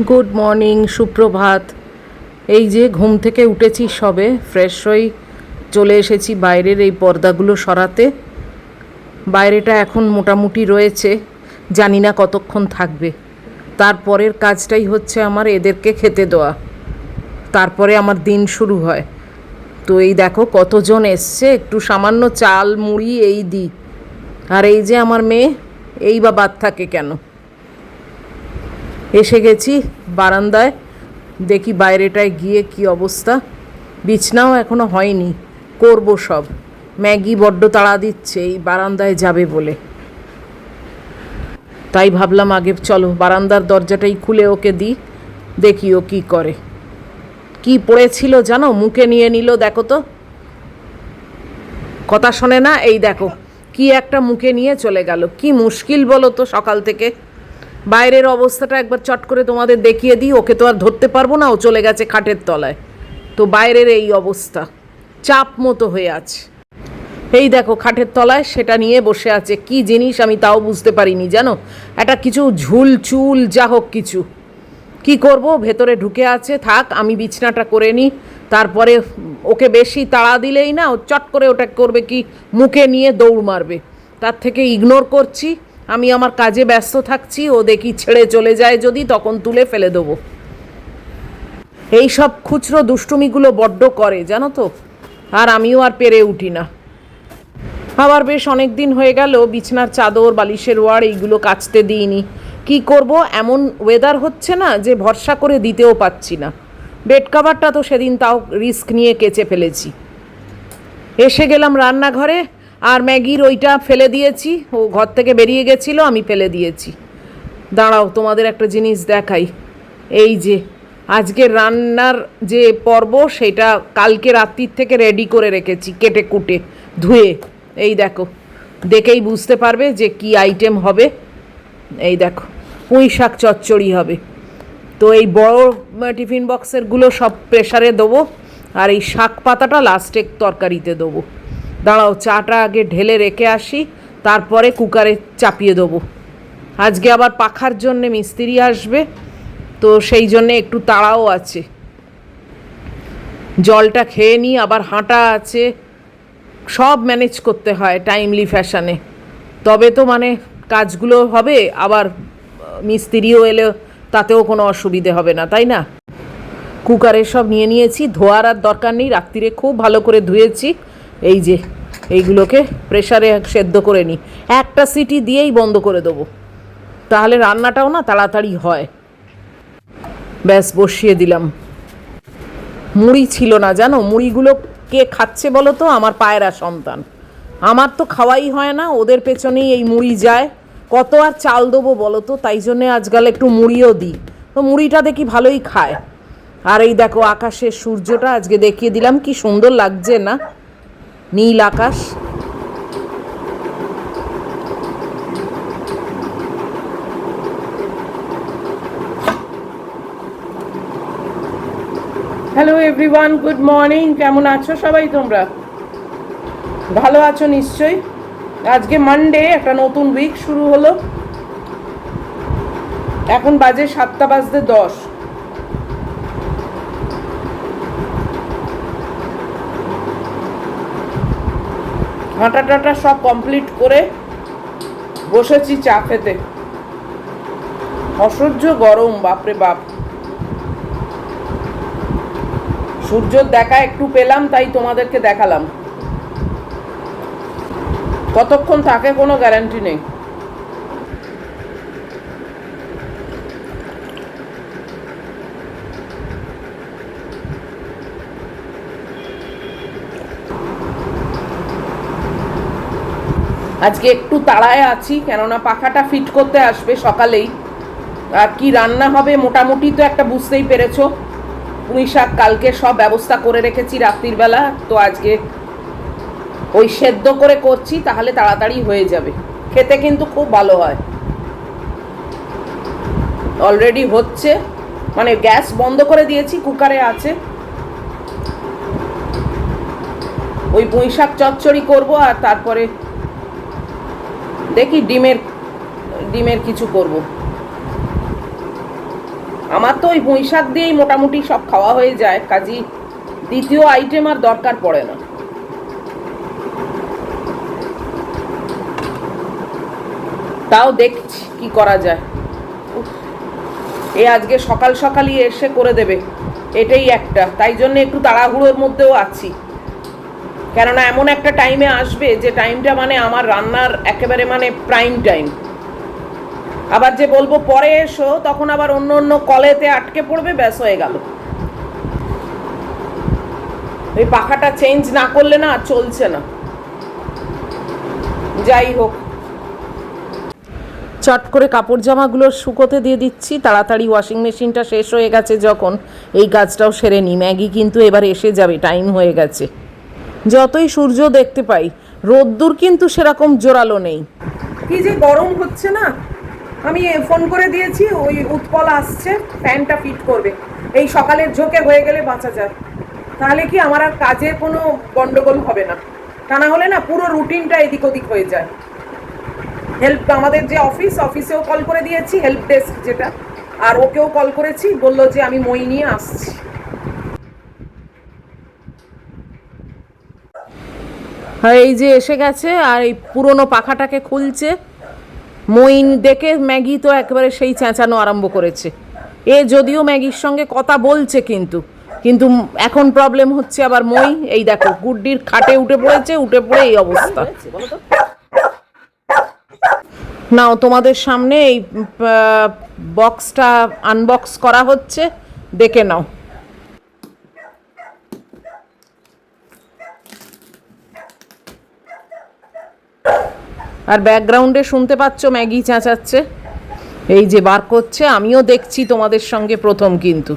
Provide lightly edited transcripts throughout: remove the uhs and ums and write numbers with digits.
Good morning, সুপ্রভাত। এই যে ঘুম থেকে উঠেছি, সবে ফ্রেশ হয়ে চলে এসেছি বাইরের এই পর্দাগুলো সরাতে। বাইরেটা এখন মোটামুটি রয়েছে, জানি না কতক্ষণ থাকবে। তারপরের কাজটাই হচ্ছে আমার এদেরকে খেতে দেওয়া, তারপরে আমার দিন শুরু হয়। তো এই দেখো কতজন এসছে, একটু সামান্য চাল মুড়ি এই দিই। আর এই যে আমার মেয়ে, এই বা বাদ থাকে কেন। এসে গেছি বারান্দায়, দেখি বাইরেটায় গিয়ে কি অবস্থা। বিছনাও এখনো হয়নি, করব সব। ম্যাগি বড্ড তাড়া দিচ্ছে এই বারান্দায় যাবে বলে, তাই ভাবলাম আগে চলো বারান্দার দরজাটাই খুলে ওকে দিই, দেখি ও কী করে। কি পড়েছিল জানো, মুখে নিয়ে নিল, দেখো তো, কথা শোনে না। এই দেখো কি একটা মুখে নিয়ে চলে গেল, কি মুশকিল বলো তো সকাল থেকে। বাইরের অবস্থাটা একবার চট করে তোমাদের দেখিয়ে দিই, ওকে তো আর ধরতে পারবো না, ও চলে গেছে খাটের তলায়। তো বাইরের এই অবস্থা, চাপ মতো হয়ে আছে। এই দেখো খাটের তলায় সেটা নিয়ে বসে আছে, কি জিনিস আমি তাও বুঝতে পারিনি জানো। একটা কিছু ঝুল চুল যা হোক কিছু, কি করব, ভেতরে ঢুকে আছে। থাক, আমি বিছনাটা করে নিই, তারপরে ওকে বেশি তাড়া দিলেই না ও চট করে ওটা করবে কি, মুখে নিয়ে দৌড় মারবে। তার থেকে ইগনোর করছি, আমি আমার কাজে ব্যস্ত থাকছি। ও দেখি ছেড়ে চলে যায় যদি, তখন তুলে ফেলে দেবো। এই সব খুচরো দুষ্টুমিগুলো বড্ড করে জানো তো, আর আমিও আর পেরে উঠি না। আবার বেশ অনেক দিন হয়ে গেল বিছনার চাদর বালিশের ওয়ার এইগুলো কাচতে দিইনি। কি করব, এমন ওয়েদার হচ্ছে না যে ভরসা করে দিতেও পাচ্ছি না। বেড কাভারটা তো সেদিন তাও রিস্ক নিয়ে কেচে ফেলেছি। এসে গেলাম রান্নাঘরে, আর ম্যাগির ওইটা ফেলে দিয়েছি, ও ঘর থেকে বেরিয়ে গেছিলো, আমি ফেলে দিয়েছি। দাঁড়াও তোমাদের একটা জিনিস দেখাই। এই যে আজকের রান্নার যে পর্ব, সেটা কালকে রাত্রির থেকে রেডি করে রেখেছি, কেটে কুটে ধুয়ে। এই দেখো, দেখেই বুঝতে পারবে যে কি আইটেম হবে। এই দেখো, পুঁই শাক চচ্চড়ি হবে। তো এই বড় টিফিন বক্সেরগুলো সব প্রেসারে দেবো, আর এই শাক পাতাটা লাস্টে তরকারিতে দেবো। দাঁড়াও চাটা আগে ঢেলে রেখে আসি, তারপরে কুকারে চাপিয়ে দেবো। আজকে আবার পাখার জন্যে মিস্ত্রি আসবে, তো সেই জন্যে একটু তাড়াও আছে। জলটা খেয়ে নিই, আবার হাঁটা আছে, সব ম্যানেজ করতে হয় টাইমলি ফ্যাশনে, তবে তো মানে কাজগুলো হবে। আবার মিস্ত্রিও এলে তাতেও কোনো অসুবিধে হবে না, তাই না। কুকারে সব নিয়ে নিয়েছি, ধোয়ার আর দরকার নেই, রাত্রিরে খুব ভালো করে ধুয়েছি। এই যে এইগুলোকে প্রেসারে সেদ্ধ করে নিই, একটা সিটি দিয়েই বন্ধ করে দেবো, তাহলে রান্নাটাও না তাড়াতাড়ি হয়। ব্যাস বসিয়ে দিলাম। মুড়ি ছিল না জানো, মুড়িগুলো কে খাচ্ছে বলো তো, আমার পায়রা সন্তান। আমার তো খাওয়াই হয় না, ওদের পেছনেই এই মুড়ি যায়। কত আর চাল দেবো বলো তো, তাই জন্যে আজকাল একটু মুড়িও দিই, তো মুড়িটা দেখি ভালোই খায়। আর এই দেখো আকাশের সূর্যটা আজকে দেখিয়ে দিলাম, কি সুন্দর লাগছে না, নীল আকাশ। Hello everyone, good morning. কেমন আছো সবাই তোমরা? ভালো আছো নিশ্চয়ই। আজকে মানডে, একটা নতুন উইক শুরু হলো। এখন বাজে 7:10। হাঁটা টাটা সব কমপ্লিট করে বসেছি চা খেতে। অসহ্য গরম, বাপরে বাপ। সূর্যর দেখা একটু পেলাম, তাই তোমাদেরকে দেখালাম। কতক্ষণ থাকে কোনো গ্যারান্টি নেই। আজকে একটু তাড়ায় আছি, কেননা পাখাটা ফিট করতে আসবে সকালেই। আর কি রান্না হবে মোটামুটি তো একটা বুঝতেই পেরেছো। পুঁই শাক কালকে সব ব্যবস্থা করে রেখেছি রাত্রির বেলা, তো আজকে ওই সেদ্ধ করে করছি, তাহলে তাড়াতাড়ি হয়ে যাবে। খেতে কিন্তু খুব ভালো হয়। অলরেডি হচ্ছে, মানে গ্যাস বন্ধ করে দিয়েছি, কুকারে আছে। ওই পুঁই শাক চচ্চড়ি করবো, আর তারপরে দেখি ডিমের কিছু করব। আমার তো ওই পুঁই শাক দিয়েই মোটামুটি সব খাওয়া হয়ে যায়, কাজী দ্বিতীয় আইটেম আর দরকার পড়ে না। তাও দেখছি কি করা যায়। আজকে সকাল সকালই এসে করে দেবে, এটাই একটা, তাই জন্য একটু তাড়াহুড়োর মধ্যেও আছি। কেননা এমন একটা টাইমে আসবে যে টাইমটা মানে আমার রান্নার একেবারে মানে প্রাইম টাইম। আবার যে বলবো পরে এসো, তখন আবার অন্য অন্য কলেতে আটকে পড়বে, ব্যাস হয়ে গেল। এই পাখাটা চেঞ্জ না করলে না চলছে না। যাই হোক, চট করে কাপড় জামাগুলো শুকোতে দিয়ে দিচ্ছি, তাড়াতাড়ি ওয়াশিং মেশিনটা শেষ হয়ে গেছে যখন, এই কাজটাও সেরে নিই। ম্যাগি কিন্তু এবার এসে যাবে, টাইম হয়ে গেছে। যতই সূর্য দেখতে পাই, রোদ্দুর কিন্তু সেরকম জোরালো নেই। কি যে গরম হচ্ছে না। আমি ফোন করে দিয়েছি, ওই উৎপল আসছে, ফ্যানটা ফিট করবে। এই সকালের ঝোঁকে হয়ে গেলে বাঁচা যায়, তাহলে কি আমার আর কাজের কোনো গন্ডগোল হবে না। তা না হলে না পুরো রুটিনটা এদিক ওদিক হয়ে যায়। হেল্প, আমাদের যে অফিসেও কল করে দিয়েছি, হেল্প ডেস্ক যেটা, আর ওকেও কল করেছি, বললো যে আমি মই নিয়ে আসছি। হ্যাঁ, এই যে এসে গেছে, আর এই পুরনো পাখাটাকে খুলছে। মইন দেখে ম্যাগি তো একেবারে সেই চেঁচানো আরম্ভ করেছে। যদিও ম্যাগির সঙ্গে কথা বলছে, কিন্তু কিন্তু এখন প্রবলেম হচ্ছে আবার মই। এই দেখো, গুড্ডির খাটে উঠে পড়েছে, উঠে পড়ে এই অবস্থা। নাও, তোমাদের সামনে এই বক্সটা আনবক্স করা হচ্ছে, দেখে নাও। আর ব্যাকগ্রাউন্ডে শুনতে পাচ্ছ ম্যাগি চেঁচাচ্ছে, এই যে বার করছে। আমিও দেখছি তোমাদের সঙ্গে প্রথম, কিন্তু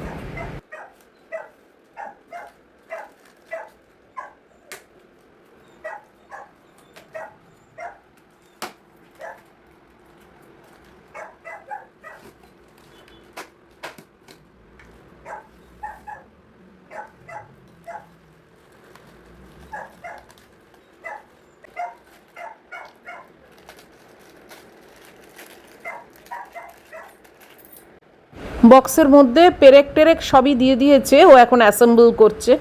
বক্সের মধ্যে পেরেক টেরেক সবই দিয়ে দিয়েছে, ও এখন অ্যাসেম্বল করছে।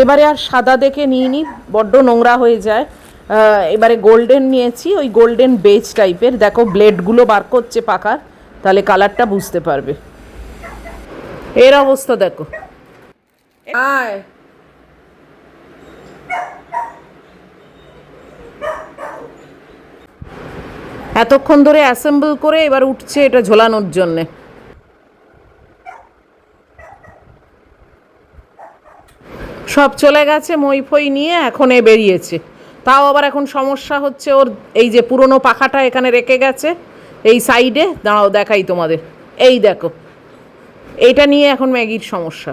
এবারে আর সাদা দেখে নিইনি, বড্ড নোংরা হয়ে যায়। এবারে গোল্ডেন নিয়েছি, ওই গোল্ডেন বেজ টাইপের। দেখো ব্লেডগুলো বার করছে পাখার, তাহলে কালারটা বুঝতে পারবে। এর অবস্থা দেখো। আয়, এতক্ষণ ধরে অ্যাসেম্বল করে এবার উঠছে এটা ঝোলানোর জন্যে। সব চলে গেছে মই ফই নিয়ে, এখন বেরিয়েছে। তাও আবার এখন সমস্যা হচ্ছে ওর, এই যে পুরনো পাখাটা এখানে রেখে গেছে এই সাইডে। দাঁড়াও দেখাই তোমাদের, এই দেখো, এইটা নিয়ে এখন ম্যাগির সমস্যা।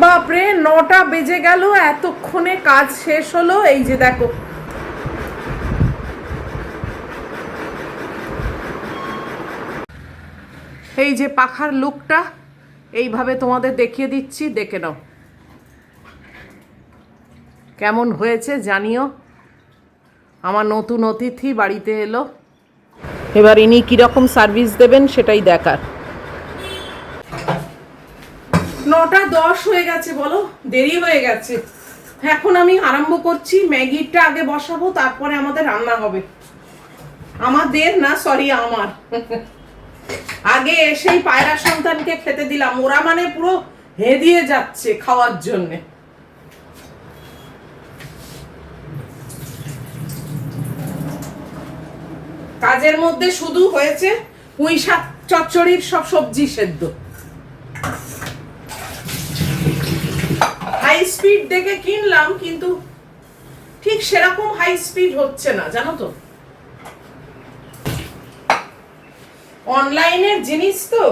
বাপরে, 9টা বেজে গেল, এতক্ষণে কাজ শেষ হলো। এই যে দেখো, এই যে পাখার লুকটা এইভাবে তোমাদের দেখিয়ে দিচ্ছি, দেখে নাও কেমন হয়েছে জানিও। আমার নতুন অতিথি বাড়িতে এলো, এবার ইনি কীরকম সার্ভিস দেবেন সেটাই দেখার। 9টা 10 হয়ে গেছে, বলো, দেরি হয়ে গেছে। এখন আমি আরম্ভ করছি, ম্যাগিটা আগে বসাবো, তারপরে আমাদের রান্না হবে। আমাদের না, সরি, আমার। আগে এসেই পায়রা সন্তানকে খেতে দিলাম, ওরা মানে পুরো হেদিয়ে যাচ্ছে খাওয়ার জন্যে। কাজের মধ্যে শুধু হয়েছে পুঁই শাক চচ্চড়ির সব সবজি সেদ্ধ। হাই স্পিড দেখে কিনলাম, কিন্তু ঠিক সেরকম হাই স্পিড হচ্ছে না, জানো তো। অনলাইনের জিনিস তো,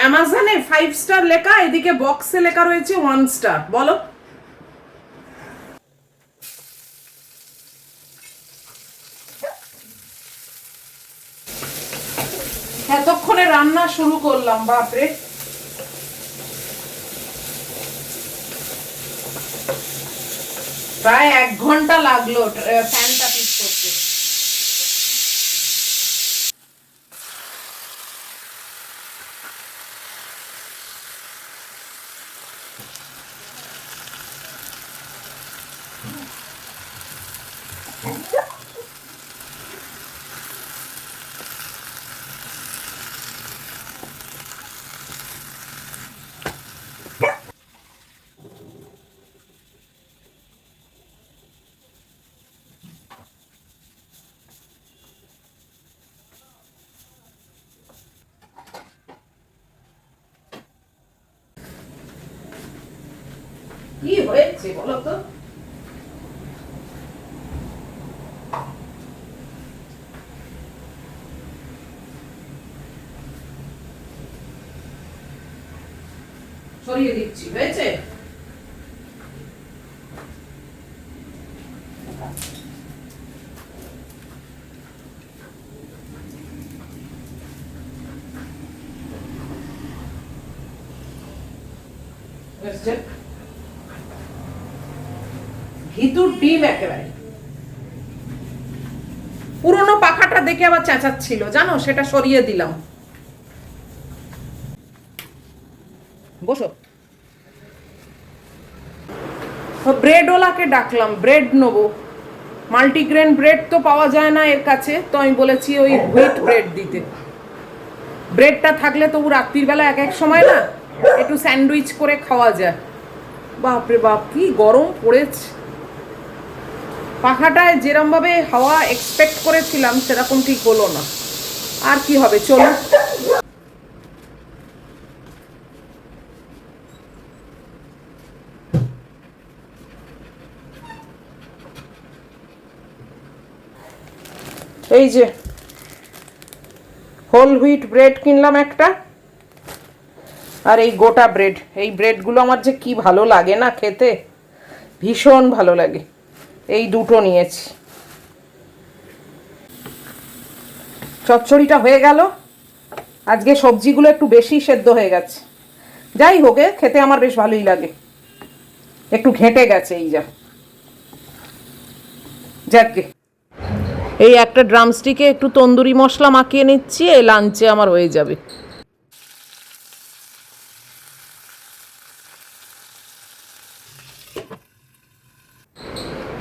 অ্যামাজনে 5 স্টার লেখা, এদিকে বক্সে লেখা রয়েছে 1 স্টার। বলো, এতক্ষণে রান্না শুরু করলাম, বাপরে। প্রায় 1 ঘন্টা লাগলো ফ্যানটা ফিট করতে। কি হয়েছে বলো তো? সরিয়ে দিচ্ছি, হয়েছে? ভিতর ডিম একেবারে। পুরনো পাখাটা দেখে আবার চেঁচাচ্ছিল জানো, সেটা সরিয়ে দিলাম। বসো। ব্রেডওয়ালাকে ডাকলাম, ব্রেড নেবো। মাল্টিগ্রেন ব্রেড তো পাওয়া যায় না এর কাছে, তো আমি বলেছি ওই হুইট ব্রেড দিতে। ব্রেডটা থাকলে তবু রাত্রির বেলা এক এক সময় না একটু স্যান্ডউইচ করে খাওয়া যায়। বাপরে বাপ কি গরম পড়েছে। পাখাটায় যেরকম ভাবে হাওয়া এক্সপেক্ট করেছিলাম সেরকম ঠিক হলো না। আর কি হবে, চলো। এই যে হোল হুইট ব্রেড কিনলাম একটা, আর এই গোটা ব্রেড। এই ব্রেডগুলো আমার যে কি ভালো লাগে না খেতে, ভীষণ ভালো লাগে। এই দুটো নিয়েছি। চচ্চড়িটা হয়ে গেল। আজকে সবজিগুলো একটু বেশি সেদ্ধ হয়ে গেছে। যাই হোক, খেতে আমার বেশ ভালোই লাগে। একটু ঘেঁটে গেছে এই যা। যাকে এই একটা ড্রামস্টিকে একটু তন্দুরি মশলা মাখিয়ে নিচ্ছি, এই লাঞ্চে আমার হয়ে যাবে।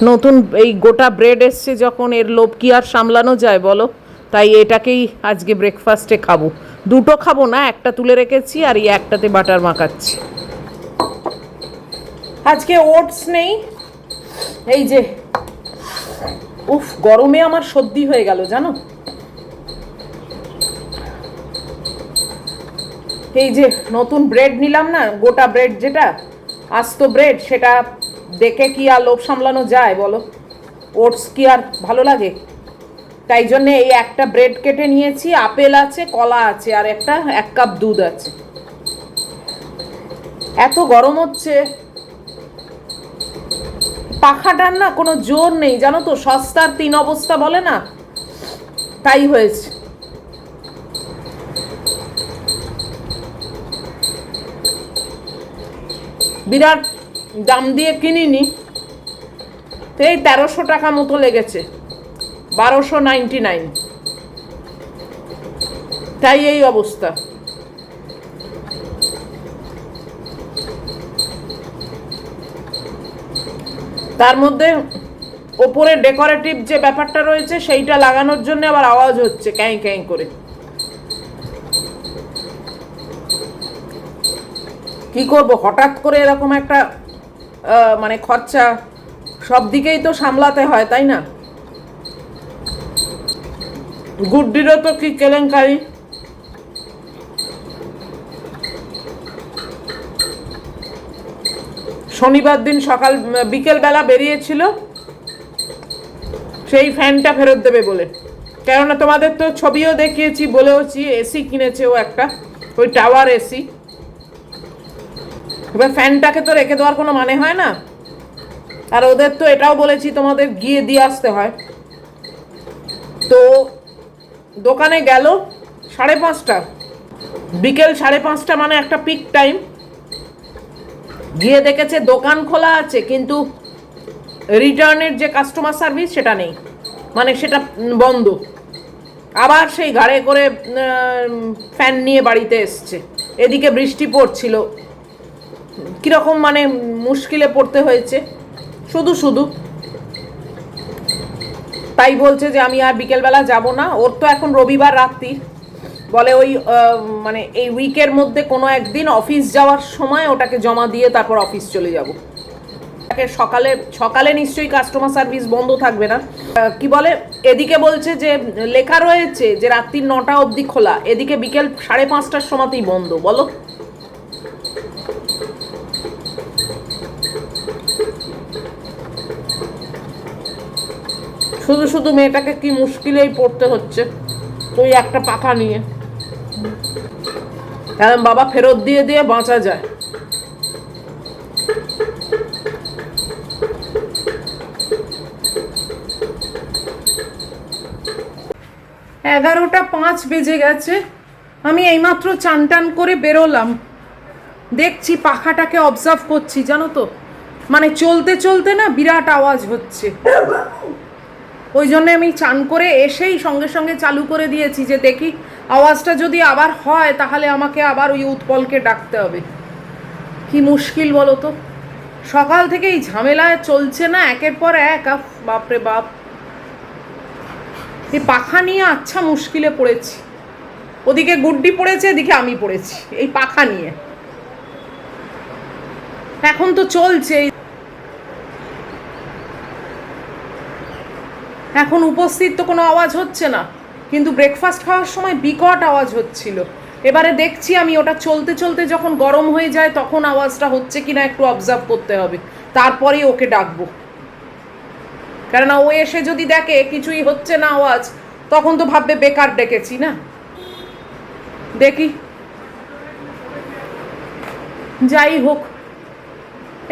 নতুন এই গোটা ব্রেড এসছে যখন, এর লোভ কি আর সামলানো যায় বলো? তাই এটাকেই আজকে ব্রেকফাস্টে খাবো। দুটো খাবো না, একটা তুলে রেখেছি আর এই একটাতে বাটার মাখাচ্ছি। আজকে ওটস নেই। এই যে উফ, গরমে আমার সর্দি হয়ে গেল জানো। এই যে নতুন ব্রেড নিলাম না, গোটা ব্রেড যেটা আস্ত ব্রেড, সেটা দেখে কি আর লোভ সামলানো যায় বলো? ওটস কি আর ভালো লাগে? তাই জন্য এই একটা ব্রেড কেটে নিয়েছি, আপেল আছে, কলা আছে, আর একটা 1 কাপ দুধ আছে। এত গরম হচ্ছে, পাখাটার না কোনো জোর নেই জানো তো, সস্তার 3 অবস্থা বলে না, তাই হয়েছে। বিরাট দাম দিয়ে কিনিনি, এই 1300 টাকা মতো লেগেছে, 1299। তাই এই অবস্থা। তার মধ্যে ওপরে ডেকোরেটিভ যে ব্যাপারটা রয়েছে সেইটা লাগানোর জন্য আবার আওয়াজ হচ্ছে ক্যাঁ ক্যাঁ করে। কি করব, হঠাৎ করে এরকম একটা মানে খরচা, সব দিকেই তো সামলাতে হয় তাই না? গুড্ডিরও তো কি কেলেঙ্কারি। শনিবার দিন বিকেলবেলা বেরিয়েছিল সেই ফ্যানটা ফেরত দেবে বলে, কেননা তোমাদের তো ছবিও দেখিয়েছি, বলেওছি এসি কিনেছে ও একটা, ওই টাওয়ার এসি। এবার ফ্যানটাকে তো রেখে দেওয়ার কোনো মানে হয় না, আর ওদের তো এটাও বলেছি তোমাদের গিয়ে দিয়ে আসতে হয়। তো দোকানে গেল 5:30, বিকেল 5:30 মানে একটা পিক টাইম। গিয়ে দেখেছে দোকান খোলা আছে কিন্তু রিটার্নের যে কাস্টমার সার্ভিস সেটা নেই, মানে সেটা বন্ধ। আবার সেই গাড়ি করে ফ্যান নিয়ে বাড়িতে এসছে। এদিকে বৃষ্টি পড়ছিল, কীরকম মানে মুশকিলে পড়তে হয়েছে শুধু শুধু। তাই বলছে যে আমি আর বিকেলবেলা যাব না। ওর তো এখন রবিবার রাত্রি, বলে ওই মানে এই উইকের মধ্যে কোনো একদিন অফিস যাওয়ার সময় ওটাকে জমা দিয়ে তারপর অফিস চলে যাব। সকালে সকালে নিশ্চয়ই কাস্টমার সার্ভিস বন্ধ থাকবে না। কি বলে, এদিকে বলছে যে লেখা রয়েছে যে রাত্রি 9টা অবধি খোলা, এদিকে বিকেল 5:30টার সময়তেই বন্ধ। বলো শুধু শুধু মেয়েটাকে কি মুশকিলেই পড়তে হচ্ছে ওই একটা পাখা নিয়ে। বাবা ফেরত দিয়ে দিয়ে বাঁচা যায়। এগারোটা 5 বেজে গেছে, আমি এইমাত্র চান টান করে বেরোলাম। দেখছি পাখাটাকে অবজার্ভ করছি, জানো তো, মানে চলতে চলতে না বিরাট আওয়াজ হচ্ছে। ওই জন্য আমি চান করে এসেই সঙ্গে সঙ্গে চালু করে দিয়েছি যে দেখি আওয়াজটা যদি আবার হয় তাহলে আমাকে আবার ওই উৎপলকে ডাকতে হবে। কি মুশকিল বলো তো, সকাল থেকে এই ঝামেলায় চলছে না একের পর এক। বাপরে বাপ, এই পাখা নিয়ে আচ্ছা মুশকিলে পড়েছি। ওদিকে গুড্ডি পড়েছে, এদিকে আমি পড়েছি এই পাখা নিয়ে। এখন তো চলছে, এখন উপস্থিত তো কোনো আওয়াজ হচ্ছে না, কিন্তু ব্রেকফাস্ট খাওয়ার সময় বিকট আওয়াজ হচ্ছিল। এবারে দেখছি আমি ওটা চলতে চলতে যখন গরম হয়ে যায় তখন আওয়াজটা হচ্ছে কিনা একটু অবজার্ভ করতে হবে, তারপরেই ওকে ডাকবো। কেননা ও এসে যদি দেখে কিছুই হচ্ছে না আওয়াজ, তখন তো ভাববে বেকার ডেকেছি না। দেখি, যাই হোক,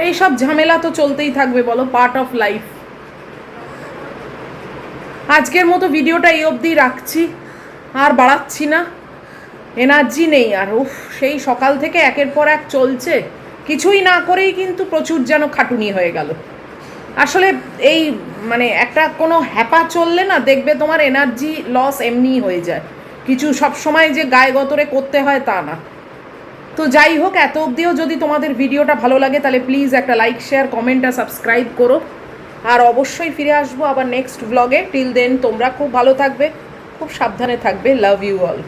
এইসব ঝামেলা তো চলতেই থাকবে, বলো, পার্ট অফ লাইফ। আজকের মতো ভিডিওটা এই অবধি রাখছি, আর বাড়াচ্ছি না, এনার্জি নেই আর। সেই সকাল থেকে একের পর এক চলছে, কিছুই না করেই কিন্তু প্রচুর যেন খাটুনি হয়ে গেল। আসলে এই মানে একটা কোনো হ্যাপা চললে না দেখবে তোমার এনার্জি লস এমনিই হয়ে যায়, কিছু সব সময় যে গায়ে গতরে করতে হয় তা না। তো যাই হোক, এত অবধিও যদি তোমাদের ভিডিওটা ভালো লাগে তাহলে প্লিজ একটা লাইক, শেয়ার, কমেন্ট আর সাবস্ক্রাইব করো। আর অবশ্যই ফিরে আসবো আবার নেক্সট ব্লগে। টিল দেন তোমরা খুব ভালো থাকবে, খুব সাবধানে থাকবে। Love you all.